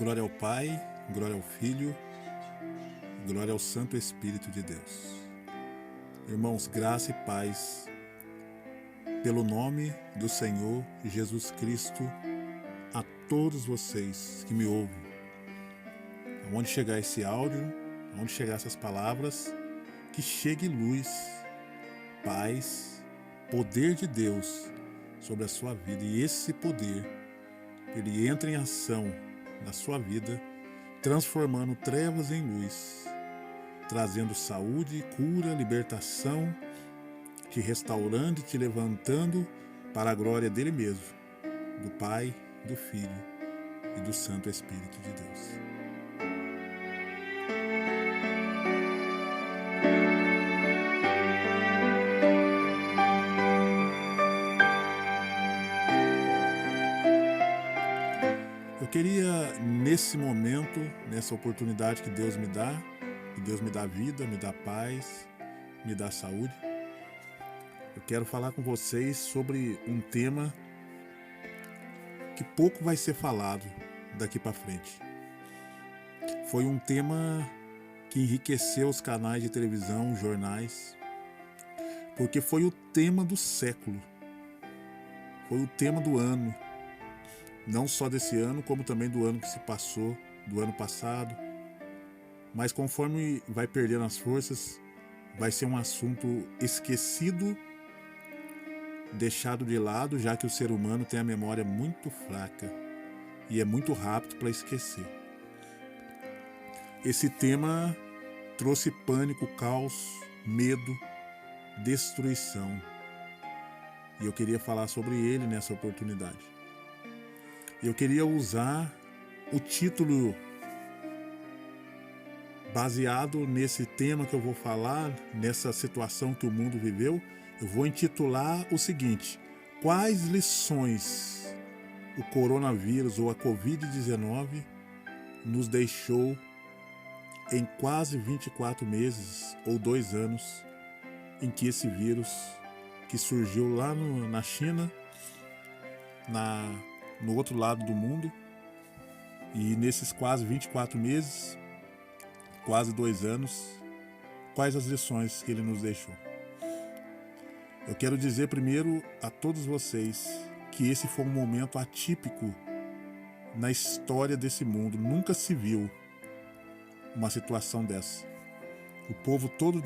Glória ao Pai, glória ao Filho, glória ao Santo Espírito de Deus. Irmãos, graça e paz, pelo nome do Senhor Jesus Cristo, a todos vocês que me ouvem. Aonde chegar esse áudio, aonde chegar essas palavras, que chegue luz, paz, poder de Deus sobre a sua vida. E esse poder, ele entra em ação na sua vida, transformando trevas em luz, trazendo saúde, cura, libertação, te restaurando e te levantando para a glória dele mesmo, do Pai, do Filho e do Santo Espírito de Deus. Eu queria, nesse momento, nessa oportunidade que Deus me dá vida, me dá paz, me dá saúde, eu quero falar com vocês sobre um tema que pouco vai ser falado daqui para frente. Foi um tema que enriqueceu os canais de televisão, os jornais, porque foi o tema do século, foi o tema do ano. Não só desse ano, como também do ano que se passou, do ano passado. Mas conforme vai perdendo as forças, vai ser um assunto esquecido, deixado de lado, já que o ser humano tem a memória muito fraca e é muito rápido para esquecer. Esse tema trouxe pânico, caos, medo, destruição. E eu queria falar sobre ele nessa oportunidade. Eu queria usar o título baseado nesse tema que eu vou falar, nessa situação que o mundo viveu. Eu vou intitular o seguinte: quais lições o coronavírus ou a Covid-19 nos deixou em quase 24 meses ou 2 anos em que esse vírus que surgiu lá na China, no outro lado do mundo, e nesses quase 24 meses, quase 2 anos, quais as lições que ele nos deixou? Eu quero dizer primeiro a todos vocês que esse foi um momento atípico na história desse mundo. Nunca se viu uma situação dessa. O povo todo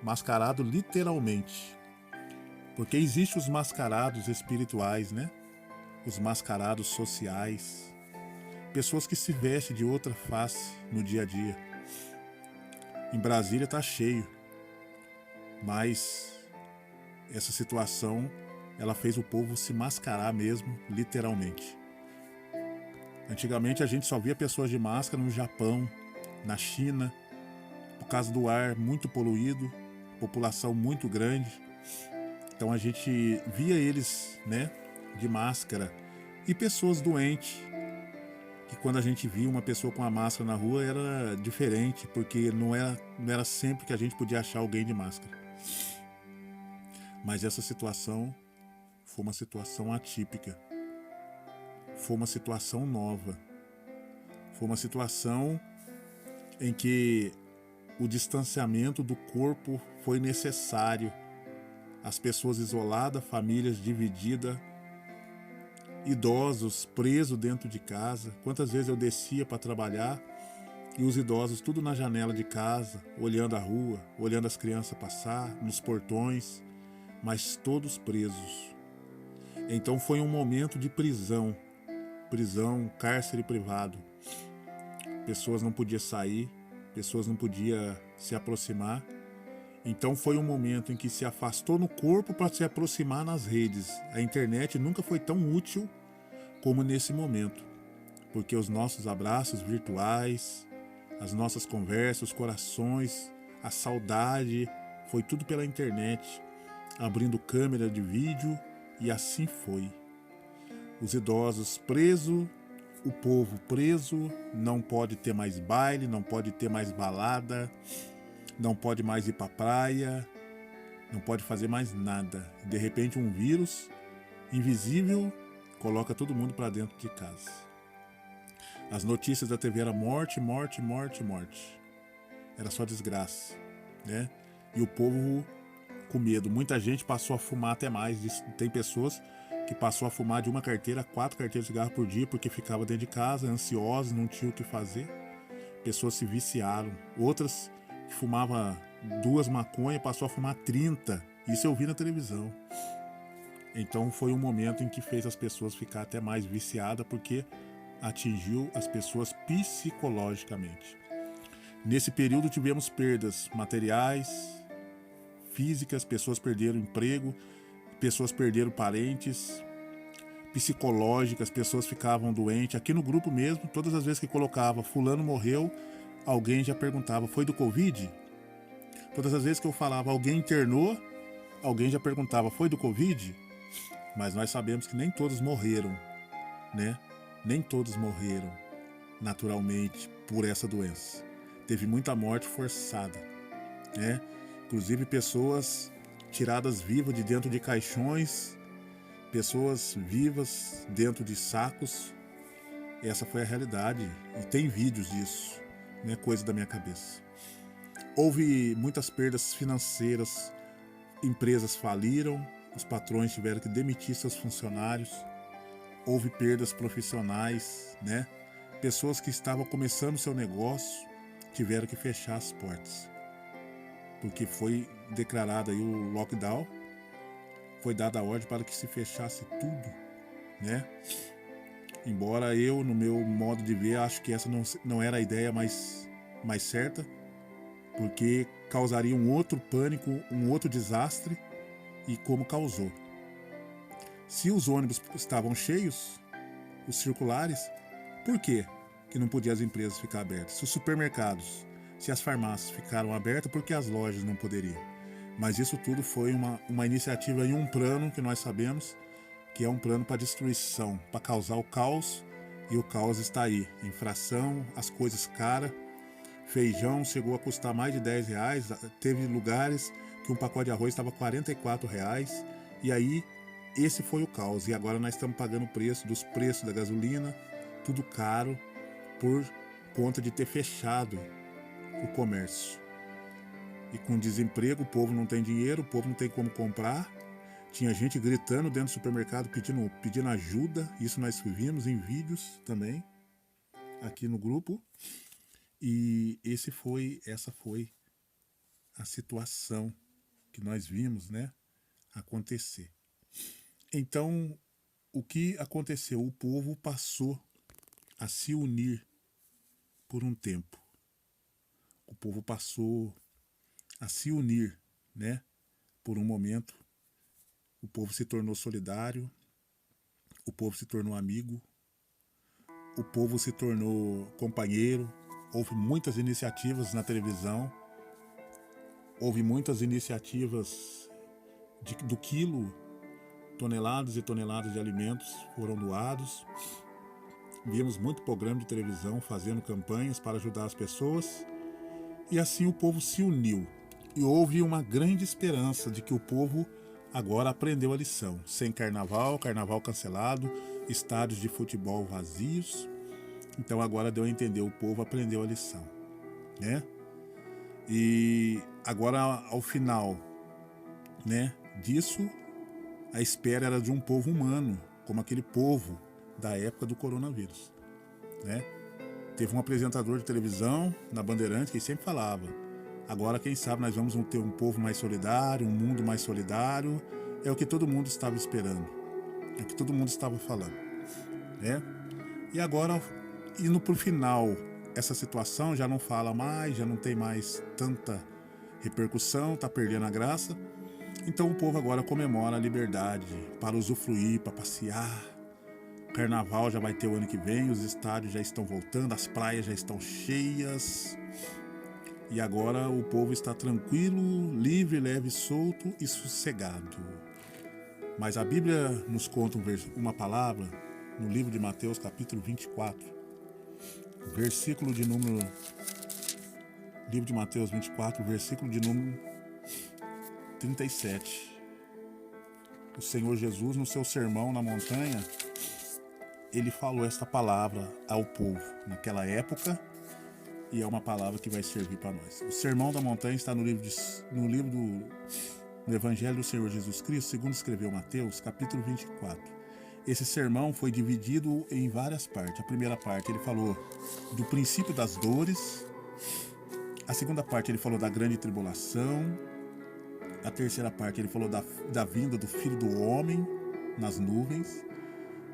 mascarado literalmente, porque existem os mascarados espirituais, né? Os mascarados sociais, pessoas que se vestem de outra face no dia a dia. Em Brasília está cheio, mas essa situação, ela fez o povo se mascarar mesmo, literalmente. Antigamente a gente só via pessoas de máscara no Japão, na China, por causa do ar muito poluído, população muito grande. Então a gente via eles, né, de máscara, e pessoas doentes, que quando a gente via uma pessoa com a máscara na rua era diferente, porque não era sempre que a gente podia achar alguém de máscara. Mas essa situação foi uma situação atípica, foi uma situação nova, foi uma situação em que o distanciamento do corpo foi necessário, as pessoas isoladas, famílias divididas, idosos presos dentro de casa. Quantas vezes eu descia para trabalhar e os idosos tudo na janela de casa, olhando a rua, olhando as crianças passar, nos portões, mas todos presos. Então foi um momento de prisão, cárcere privado. Pessoas não podiam sair, pessoas não podiam se aproximar. Então foi um momento em que se afastou no corpo para se aproximar nas redes. A internet nunca foi tão útil como nesse momento, porque os nossos abraços virtuais, as nossas conversas, os corações, a saudade, foi tudo pela internet, abrindo câmera de vídeo, e assim foi. Os idosos presos, o povo preso, não pode ter mais baile, não pode ter mais balada, não pode mais ir para a praia, não pode fazer mais nada. De repente um vírus invisível coloca todo mundo para dentro de casa. As notícias da TV eram morte, morte, morte, morte. Era só desgraça, né? E o povo com medo. Muita gente passou a fumar até mais. Tem pessoas que passou a fumar de uma carteira a 4 carteiras de cigarro por dia porque ficava dentro de casa, ansiosos, não tinha o que fazer. Pessoas se viciaram. Outras que fumavam 2 maconhas passou a fumar 30. Isso eu vi na televisão. Então foi um momento em que fez as pessoas ficar até mais viciadas porque atingiu as pessoas psicologicamente. Nesse período tivemos perdas materiais, físicas, pessoas perderam emprego, pessoas perderam parentes, psicológicas, pessoas ficavam doentes. Aqui no grupo mesmo, todas as vezes que colocava fulano morreu, alguém já perguntava, foi do Covid? Todas as vezes que eu falava alguém internou, alguém já perguntava, foi do Covid? Mas nós sabemos que nem todos morreram, né? Nem todos morreram naturalmente por essa doença. Teve muita morte forçada, né? Inclusive pessoas tiradas vivas de dentro de caixões, pessoas vivas dentro de sacos. Essa foi a realidade e tem vídeos disso, não é coisa da minha cabeça. Houve muitas perdas financeiras, empresas faliram, os patrões tiveram que demitir seus funcionários. Houve perdas profissionais, né? Pessoas que estavam começando seu negócio tiveram que fechar as portas. Porque foi declarado aí o lockdown, foi dada a ordem para que se fechasse tudo, né? Embora eu, no meu modo de ver, acho que essa não era a ideia mais certa, porque causaria um outro pânico, um outro desastre, e como causou. Se os ônibus estavam cheios, os circulares, por quê que não podiam as empresas ficar abertas? Se os supermercados, se as farmácias ficaram abertas, por que as lojas não poderiam? Mas isso tudo foi uma iniciativa e um plano que nós sabemos que é um plano para destruição, para causar o caos, e o caos está aí. Inflação, as coisas caras, feijão chegou a custar mais de R$10, teve lugares que um pacote de arroz estava R$44, e aí esse foi o caos. E agora nós estamos pagando o preço dos preços da gasolina, tudo caro, por conta de ter fechado o comércio. E com desemprego, o povo não tem dinheiro, o povo não tem como comprar. Tinha gente gritando dentro do supermercado pedindo ajuda. Isso nós vimos em vídeos também, aqui no grupo. E essa foi a situação que nós vimos, né, acontecer. Então, o que aconteceu? O povo passou a se unir por um tempo. O povo passou a se unir, né, por um momento. O povo se tornou solidário, o povo se tornou amigo, o povo se tornou companheiro. Houve muitas iniciativas na televisão, houve muitas iniciativas do quilo, toneladas e toneladas de alimentos foram doados. Vimos muito programa de televisão fazendo campanhas para ajudar as pessoas, e assim o povo se uniu. E houve uma grande esperança de que o povo agora aprendeu a lição. Sem carnaval cancelado, estádios de futebol vazios. Então agora deu a entender, o povo aprendeu a lição, né? E agora ao final, né, disso, a espera era de um povo humano, como aquele povo da época do coronavírus, né? Teve um apresentador de televisão na Bandeirantes que sempre falava: agora quem sabe nós vamos ter um povo mais solidário, um mundo mais solidário. É o que todo mundo estava esperando, é o que todo mundo estava falando, né? E agora, indo para o final, essa situação já não fala mais, já não tem mais tanta repercussão, está perdendo a graça. Então o povo agora comemora a liberdade para usufruir, para passear. Carnaval já vai ter o ano que vem, os estádios já estão voltando, as praias já estão cheias. E agora o povo está tranquilo, livre, leve, solto e sossegado. Mas a Bíblia nos conta uma palavra no livro de Mateus, capítulo 24, versículo de número... Livro de Mateus 24, versículo de número 37. O Senhor Jesus, no seu sermão na montanha, ele falou esta palavra ao povo naquela época, e é uma palavra que vai servir para nós. O Sermão da Montanha está no livro do Evangelho do Senhor Jesus Cristo, segundo escreveu Mateus, capítulo 24. Esse sermão foi dividido em várias partes. A primeira parte ele falou do princípio das dores. A segunda parte ele falou da grande tribulação. A terceira parte ele falou da vinda do Filho do Homem nas nuvens.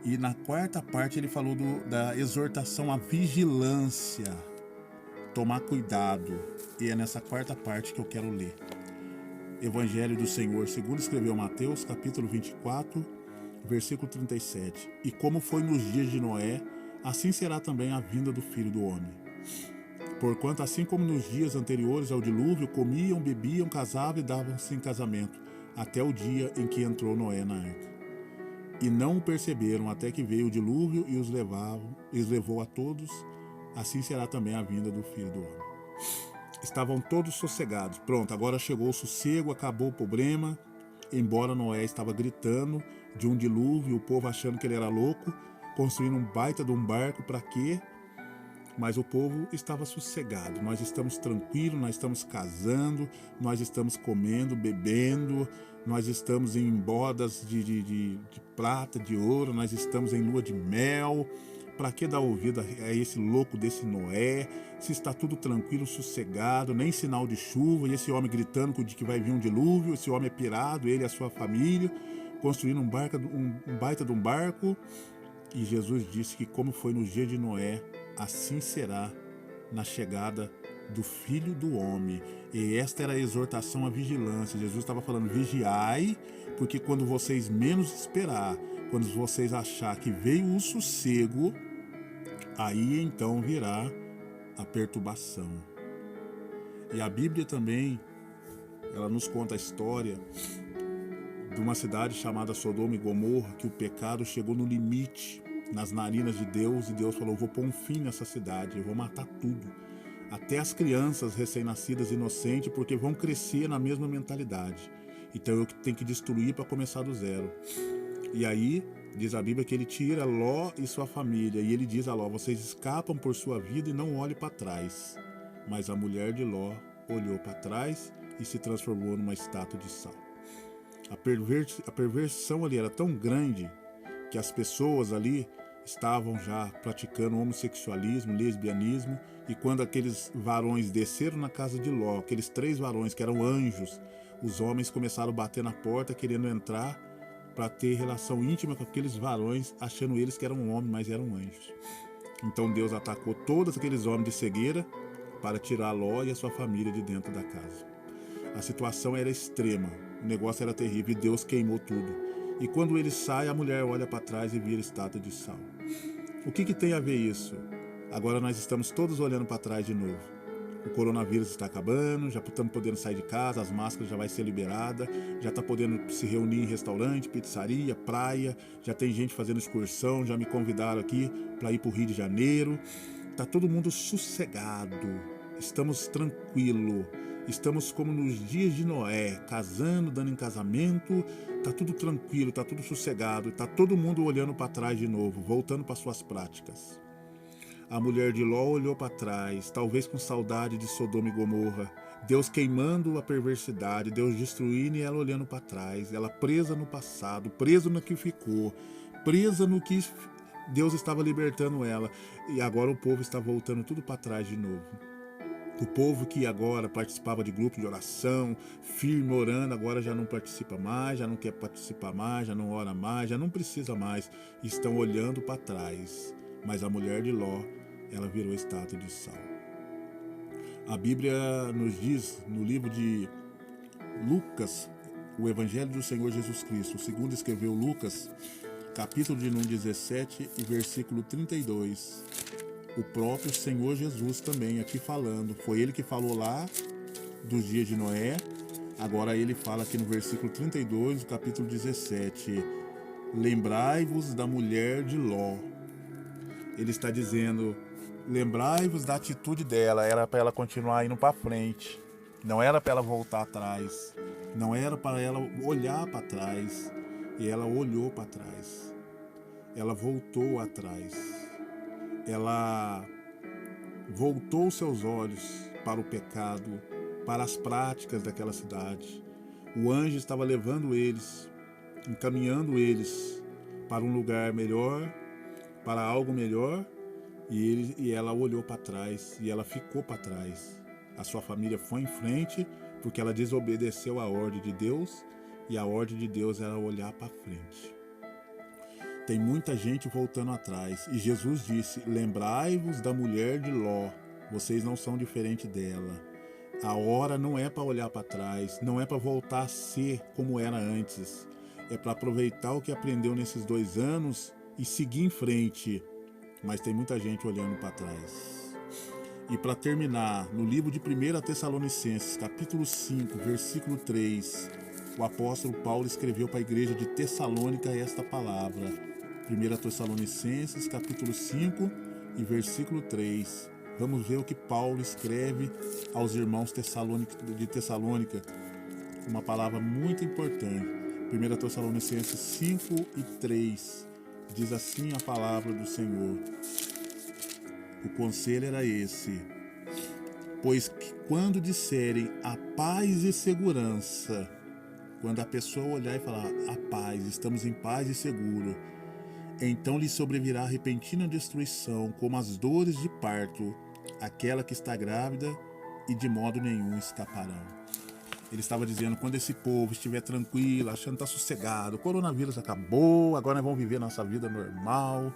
E na quarta parte ele falou da exortação à vigilância, tomar cuidado. E é nessa quarta parte que eu quero ler. Evangelho do Senhor, segundo escreveu Mateus, capítulo 24, versículo 37. E como foi nos dias de Noé, assim será também a vinda do Filho do Homem. Porquanto assim como nos dias anteriores ao dilúvio, comiam, bebiam, casavam e davam-se em casamento, até o dia em que entrou Noé na arca. E não o perceberam até que veio o dilúvio e os levou a todos. Assim será também a vinda do Filho do Homem. Estavam todos sossegados. Pronto, agora chegou o sossego, acabou o problema. Embora Noé estava gritando de um dilúvio, o povo achando que ele era louco, construindo um baita de um barco, para quê? Mas o povo estava sossegado. Nós estamos tranquilos, nós estamos casando, nós estamos comendo, bebendo, nós estamos em bodas de prata, de ouro, nós estamos em lua de mel. Para que dar ouvido a esse louco desse Noé? Se está tudo tranquilo, sossegado, nem sinal de chuva, e esse homem gritando de que vai vir um dilúvio, esse homem é pirado, ele e a sua família, construindo um baita de um barco. E Jesus disse que como foi no dia de Noé, assim será na chegada do Filho do Homem. E esta era a exortação à vigilância. Jesus estava falando, vigiai, porque quando vocês menos esperar, quando vocês achar que veio o sossego, aí então virá a perturbação. E a Bíblia também, ela nos conta a história de uma cidade chamada Sodoma e Gomorra, que o pecado chegou no limite, nas narinas de Deus, e Deus falou, vou pôr um fim nessa cidade, eu vou matar tudo, até as crianças recém-nascidas inocentes, porque vão crescer na mesma mentalidade. Então eu tenho que destruir para começar do zero. E aí, diz a Bíblia que ele tira Ló e sua família, e ele diz a Ló, vocês escapam por sua vida e não olhem para trás. Mas a mulher de Ló olhou para trás e se transformou numa estátua de sal. A perversão ali era tão grande que as pessoas ali estavam já praticando homossexualismo, lesbianismo, e quando aqueles varões desceram na casa de Ló, aqueles 3 varões que eram anjos, os homens começaram a bater na porta querendo entrar para ter relação íntima com aqueles varões, achando eles que eram homens, mas eram anjos. Então Deus atacou todos aqueles homens de cegueira para tirar Ló e a sua família de dentro da casa. A situação era extrema, o negócio era terrível e Deus queimou tudo. E quando ele sai, a mulher olha para trás e vira estátua de sal. O que tem a ver isso? Agora nós estamos todos olhando para trás de novo. O coronavírus está acabando, já estamos podendo sair de casa, as máscaras já vai ser liberada, já está podendo se reunir em restaurante, pizzaria, praia, já tem gente fazendo excursão, já me convidaram aqui para ir para o Rio de Janeiro. Está todo mundo sossegado, estamos tranquilos. Estamos como nos dias de Noé, casando, dando em casamento, tá tudo tranquilo, tá tudo sossegado, tá todo mundo olhando para trás de novo, voltando para suas práticas. A mulher de Ló olhou para trás, talvez com saudade de Sodoma e Gomorra, Deus queimando a perversidade, Deus destruindo e ela olhando para trás, ela presa no passado, presa no que ficou, presa no que Deus estava libertando ela, e agora o povo está voltando tudo para trás de novo. O povo que agora participava de grupo de oração, firme orando, agora já não participa mais, já não quer participar mais, já não ora mais, já não precisa mais. Estão olhando para trás. Mas a mulher de Ló, ela virou estátua de sal. A Bíblia nos diz, no livro de Lucas, o Evangelho do Senhor Jesus Cristo, segundo escreveu Lucas, capítulo de número 17 e versículo 32. O próprio Senhor Jesus também aqui falando. Foi ele que falou lá dos dias de Noé. Agora ele fala aqui no versículo 32 do capítulo 17. Lembrai-vos da mulher de Ló. Ele está dizendo, lembrai-vos da atitude dela. Era para ela continuar indo para frente. Não era para ela voltar atrás. Não era para ela olhar para trás. E ela olhou para trás. ela voltou atrás. Ela voltou seus olhos para o pecado, para as práticas daquela cidade. O anjo estava levando eles, encaminhando eles para um lugar melhor, para algo melhor, e ela olhou para trás, e ela ficou para trás. A sua família foi em frente, porque ela desobedeceu a ordem de Deus, e a ordem de Deus era olhar para frente. Tem muita gente voltando atrás, e Jesus disse: lembrai-vos da mulher de Ló, vocês não são diferente dela. A hora não é para olhar para trás, não é para voltar a ser como era antes. É para aproveitar o que aprendeu nesses 2 anos e seguir em frente. Mas tem muita gente olhando para trás. E para terminar, no livro de 1 Tessalonicenses, capítulo 5, versículo 3, o apóstolo Paulo escreveu para a igreja de Tessalônica esta palavra. 1 Tessalonicenses, capítulo 5 e versículo 3. Vamos ver o que Paulo escreve aos irmãos de Tessalônica. Uma palavra muito importante. 1 Tessalonicenses 5 e 3. Diz assim a palavra do Senhor. O conselho era esse: pois que quando disserem a paz e segurança, quando a pessoa olhar e falar a paz, estamos em paz e seguro, então lhe sobrevirá repentina destruição, como as dores de parto, aquela que está grávida, e de modo nenhum escaparão. Ele estava dizendo, quando esse povo estiver tranquilo, achando que está sossegado, o coronavírus acabou, agora nós vamos viver nossa vida normal,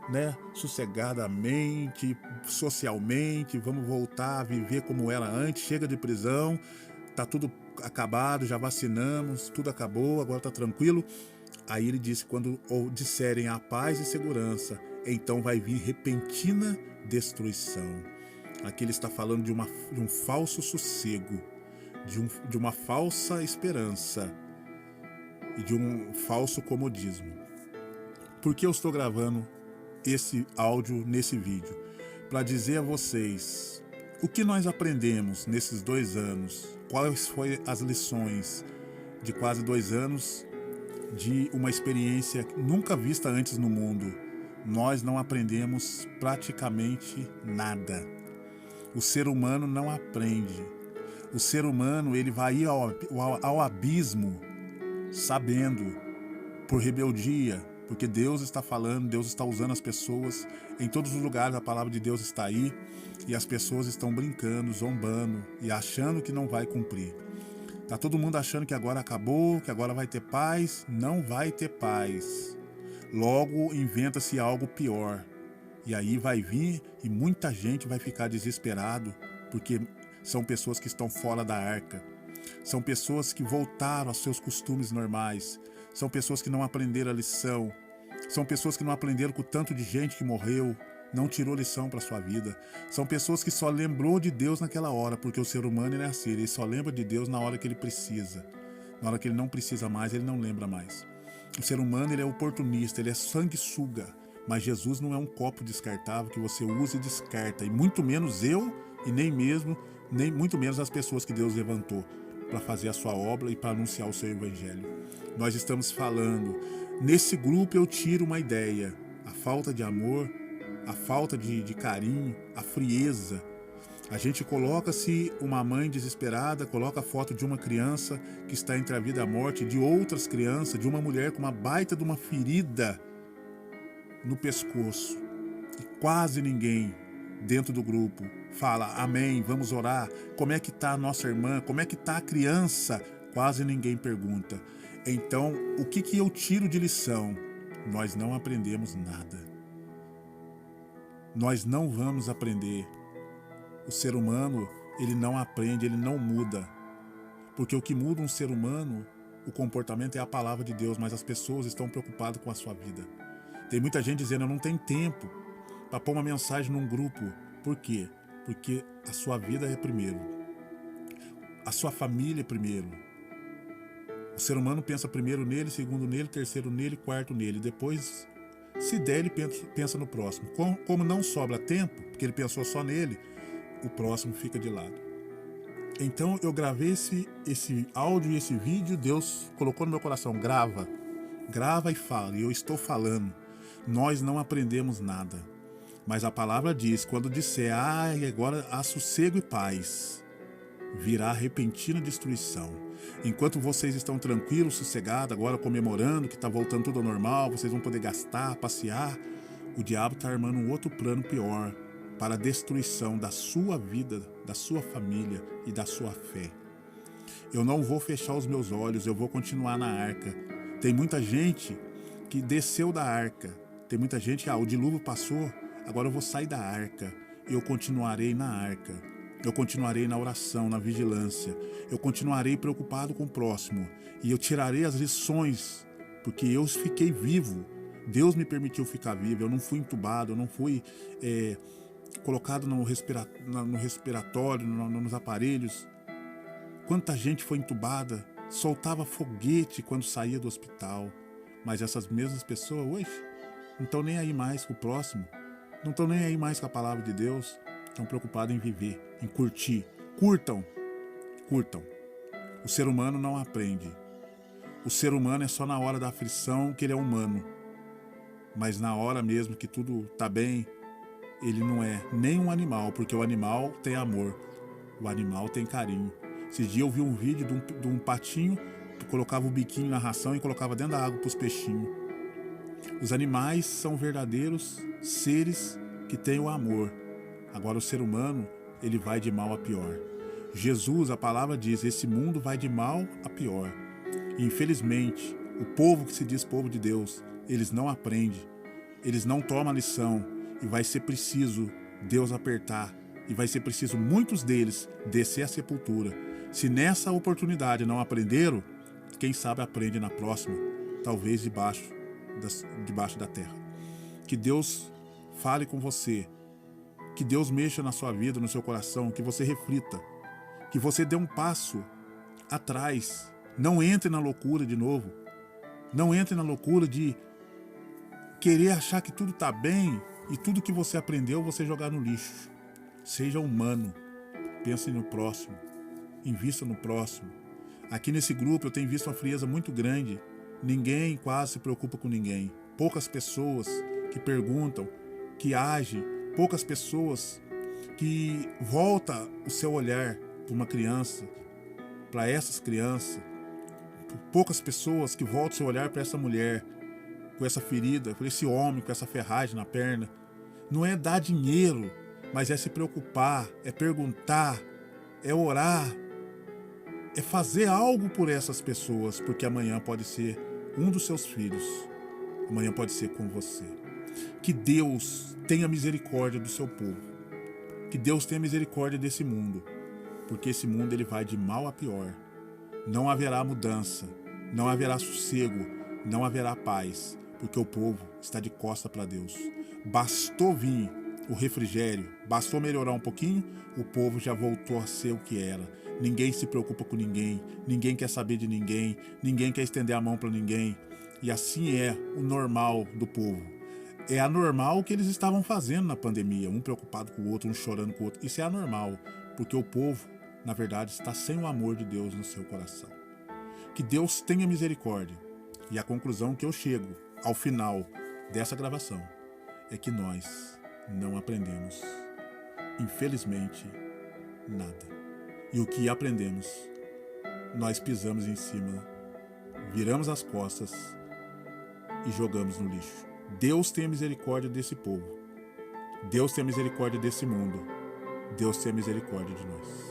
né? Sossegadamente, socialmente, vamos voltar a viver como era antes, chega de prisão, tá tudo acabado, já vacinamos, tudo acabou, agora tá tranquilo. Aí ele disse, quando disserem a paz e segurança, então vai vir repentina destruição. Aqui ele está falando de um falso sossego, de uma falsa esperança e de um falso comodismo. Por que eu estou gravando esse áudio nesse vídeo? Para dizer a vocês o que nós aprendemos nesses 2 anos, quais foram as lições de quase 2 anos de uma experiência nunca vista antes no mundo. Nós não aprendemos praticamente nada. O ser humano não aprende. O ser humano ele vai ir ao abismo sabendo, por rebeldia, porque Deus está falando, Deus está usando as pessoas. Em todos os lugares a palavra de Deus está aí e as pessoas estão brincando, zombando e achando que não vai cumprir. Tá todo mundo achando que agora acabou, que agora vai ter paz. Não vai ter paz. Logo inventa-se algo pior. E aí vai vir e muita gente vai ficar desesperado, porque são pessoas que estão fora da arca. São pessoas que voltaram aos seus costumes normais. São pessoas que não aprenderam a lição. São pessoas que não aprenderam com o tanto de gente que morreu, não tirou lição para sua vida. São pessoas que só lembrou de Deus naquela hora, porque o ser humano ele é assim, ele só lembra de Deus na hora que ele precisa. Na hora que ele não precisa mais, ele não lembra mais. O ser humano ele é oportunista, ele é sanguessuga, mas Jesus não é um copo descartável que você usa e descarta, e muito menos eu e nem muito menos as pessoas que Deus levantou para fazer a sua obra e para anunciar o seu evangelho. Nós estamos falando, nesse grupo eu tiro uma ideia, a falta de amor, a falta de carinho, a frieza. A gente coloca-se uma mãe desesperada, coloca a foto de uma criança que está entre a vida e a morte, de outras crianças, de uma mulher com uma baita de uma ferida no pescoço. E quase ninguém dentro do grupo fala, amém, vamos orar, como é que está a nossa irmã, como é que está a criança? Quase ninguém pergunta. Então, o que eu tiro de lição? Nós não aprendemos nada. Nós não vamos aprender. O ser humano, ele não aprende, ele não muda. Porque o que muda um ser humano, o comportamento é a palavra de Deus, mas as pessoas estão preocupadas com a sua vida. Tem muita gente dizendo, eu não tenho tempo para pôr uma mensagem num grupo. Por quê? Porque a sua vida é primeiro. A sua família é primeiro. O ser humano pensa primeiro nele, segundo nele, terceiro nele, quarto nele. Depois, se der, ele pensa no próximo. Como não sobra tempo, porque ele pensou só nele, o próximo fica de lado. Então eu gravei esse áudio e esse vídeo, Deus colocou no meu coração, grava e fala, e eu estou falando. nós não aprendemos nada. Mas a palavra diz, quando disser, agora há sossego e paz, virá repentina destruição. Enquanto vocês estão tranquilos, sossegados, agora comemorando que está voltando tudo ao normal, vocês vão poder gastar, passear, o diabo está armando um outro plano pior para a destruição da sua vida, da sua família e da sua fé. Eu não vou fechar os meus olhos, eu vou continuar na arca. Tem muita gente que desceu da arca. Tem muita gente que, o dilúvio passou, agora eu vou sair da arca. Eu continuarei na arca. Eu continuarei na oração, na vigilância. Eu continuarei preocupado com o próximo. E eu tirarei as lições, porque eu fiquei vivo. Deus me permitiu ficar vivo. Eu não fui entubado, eu não fui colocado no respiratório, nos aparelhos. Quanta gente foi entubada, soltava foguete quando saía do hospital. Mas essas mesmas pessoas hoje não estão nem aí mais com o próximo, não estão nem aí mais com a palavra de Deus, estão preocupados em viver, em curtir. Curtam. O ser humano não aprende. O ser humano é só na hora da aflição que ele é humano. Mas na hora mesmo que tudo está bem, ele não é nem um animal, porque o animal tem amor, o animal tem carinho. Esses dias eu vi um vídeo de um patinho que colocava o biquinho na ração e colocava dentro da água para os peixinhos. Os animais são verdadeiros seres que têm o amor. Agora o ser humano, ele vai de mal a pior. Jesus, a palavra diz, esse mundo vai de mal a pior. E infelizmente, o povo que se diz povo de Deus, eles não aprendem, eles não tomam a lição, e vai ser preciso Deus apertar, e vai ser preciso muitos deles descer à sepultura. Se nessa oportunidade não aprenderam, quem sabe aprende na próxima, talvez debaixo da terra. Que Deus fale com você, que Deus mexa na sua vida, no seu coração, que você reflita, que você dê um passo atrás, não entre na loucura de novo, não entre na loucura de querer achar que tudo está bem e tudo que você aprendeu você jogar no lixo. Seja humano, pense no próximo, invista no próximo. Aqui nesse grupo eu tenho visto uma frieza muito grande, ninguém quase se preocupa com ninguém, poucas pessoas que perguntam, que agem, poucas pessoas que voltam o seu olhar para uma criança, para essas crianças, poucas pessoas que voltam o seu olhar para essa mulher, com essa ferida, com esse homem, com essa ferragem na perna. Não é dar dinheiro, mas é se preocupar, é perguntar, é orar, é fazer algo por essas pessoas, porque amanhã pode ser um dos seus filhos, amanhã pode ser com você. Que Deus tenha misericórdia do seu povo, que Deus tenha misericórdia desse mundo, porque esse mundo ele vai de mal a pior. Não haverá mudança, não haverá sossego, não haverá paz, porque o povo está de costa para Deus. Bastou vir o refrigério, bastou melhorar um pouquinho, o povo já voltou a ser o que era. Ninguém se preocupa com ninguém, ninguém quer saber de ninguém, ninguém quer estender a mão para ninguém. E assim é o normal do povo. É anormal o que eles estavam fazendo na pandemia, um preocupado com o outro, um chorando com o outro. Isso é anormal, porque o povo, na verdade, está sem o amor de Deus no seu coração. Que Deus tenha misericórdia. E a conclusão que eu chego ao final dessa gravação é que nós não aprendemos, infelizmente, nada. E o que aprendemos, nós pisamos em cima, viramos as costas e jogamos no lixo. Deus tenha misericórdia desse povo. Deus tenha misericórdia desse mundo. Deus tenha misericórdia de nós.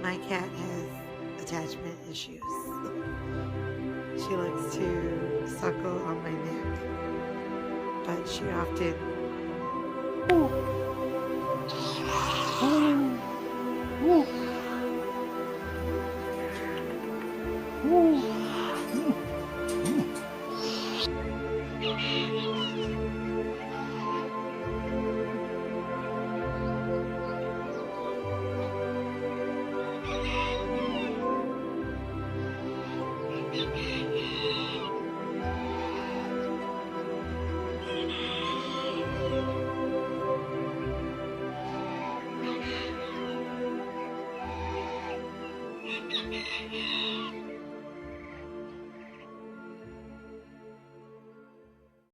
My cat has attachment issues. She likes to suckle on my neck, but she often